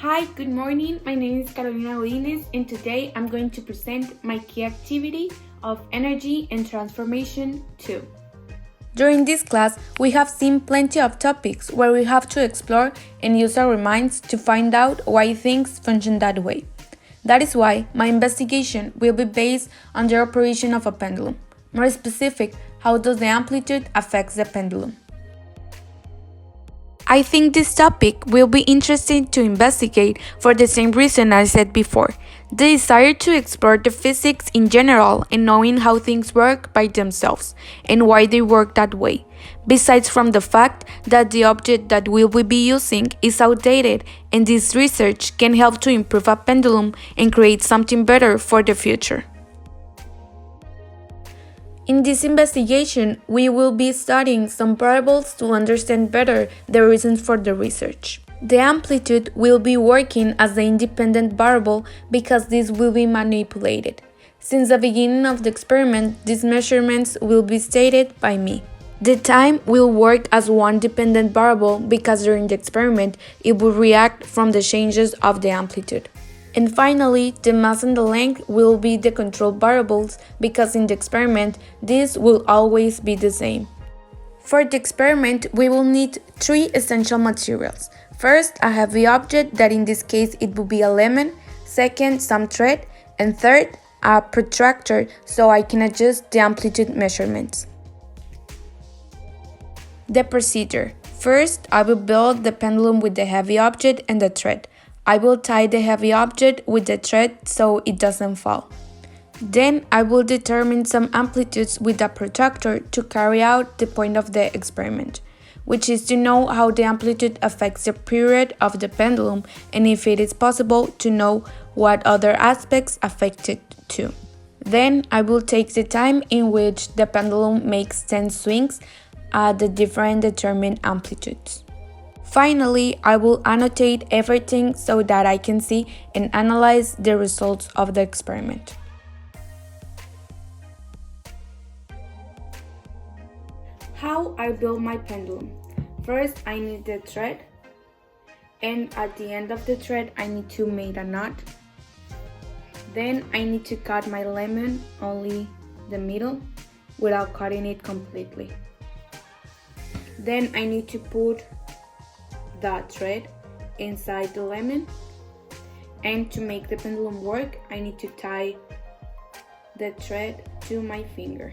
Hi, good morning. My name is Carolina Godinez, and today I'm going to present my key activity of Energy and Transformation 2. During this class, we have seen plenty of topics where we have to explore and use our minds to find out why things function that way. That is why my investigation will be based on the operation of a pendulum. More specific, how does the amplitude affect the pendulum? I think this topic will be interesting to investigate for the same reason I said before, the desire to explore the physics in general and knowing how things work by themselves and why they work that way, besides from the fact that the object that we will be using is outdated and this research can help to improve a pendulum and create something better for the future. In this investigation, we will be studying some variables to understand better the reasons for the research. The amplitude will be working as the independent variable because this will be manipulated. Since the beginning of the experiment, these measurements will be stated by me. The time will work as one dependent variable because during the experiment, it will react from the changes of the amplitude. And finally, the mass and the length will be the control variables because in the experiment, these will always be the same. For the experiment, we will need three essential materials. First, a heavy object that in this case it will be a lemon. Second, some thread. And third, a protractor so I can adjust the amplitude measurements. The procedure. First, I will build the pendulum with the heavy object and the thread. I will tie the heavy object with the thread so it doesn't fall. Then I will determine some amplitudes with a protractor to carry out the point of the experiment, which is to know how the amplitude affects the period of the pendulum and if it is possible to know what other aspects affect it too. Then I will take the time in which the pendulum makes 10 swings at the different determined amplitudes. Finally, I will annotate everything so that I can see and analyze the results of the experiment. How I build my pendulum. First, I need the thread, and at the end of the thread, I need to make a knot. Then I need to cut my lemon, only the middle, without cutting it completely. Then I need to put that thread inside the lemon, and to make the pendulum work I need to tie the thread to my finger.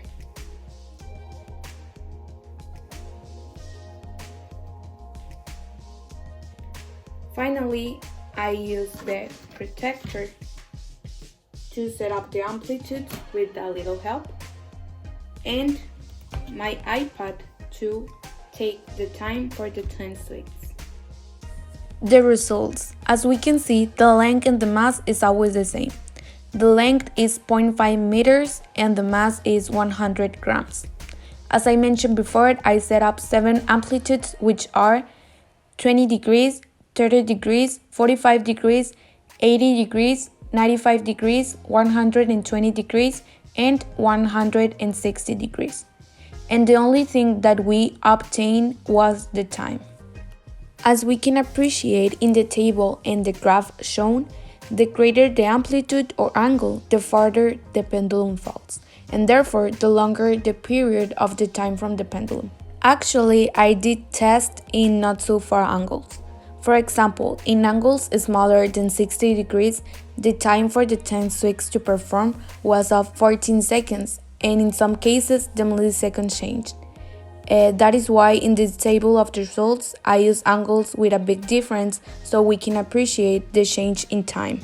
Finally, I use the protractor to set up the amplitude with a little help, and my iPad to take the time for the 10 swings. The results. As we can see, the length and the mass is always the same. The length is 0.5 meters and the mass is 100 grams. As I mentioned before, I set up 7 amplitudes which are 20 degrees, 30 degrees, 45 degrees, 80 degrees, 95 degrees, 120 degrees, and 160 degrees. And the only thing that we obtained was the time. As we can appreciate in the table and the graph shown, the greater the amplitude or angle, the farther the pendulum falls, and therefore the longer the period of the time from the pendulum. Actually, I did test in not so far angles. For example, in angles smaller than 60 degrees, the time for the 10 swings to perform was of 14 seconds, and in some cases the millisecond changed. That is why in this table of the results, I use angles with a big difference so we can appreciate the change in time.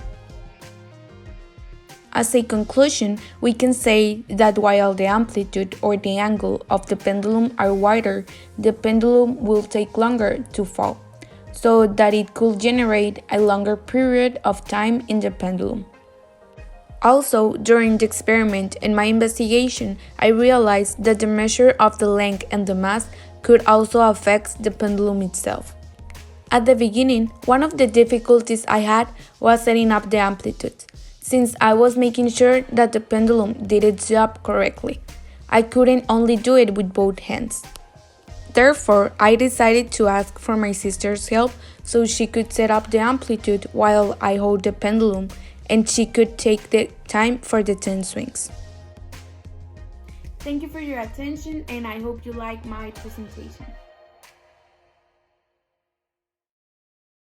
As a conclusion, we can say that while the amplitude or the angle of the pendulum are wider, the pendulum will take longer to fall, so that it could generate a longer period of time in the pendulum. Also, during the experiment and my investigation, I realized that the measure of the length and the mass could also affect the pendulum itself. At the beginning, one of the difficulties I had was setting up the amplitude, since I was making sure that the pendulum did its job correctly. I couldn't only do it with both hands. Therefore, I decided to ask for my sister's help so she could set up the amplitude while I hold the pendulum and she could take the time for the 10 swings. Thank you for your attention and I hope you like my presentation.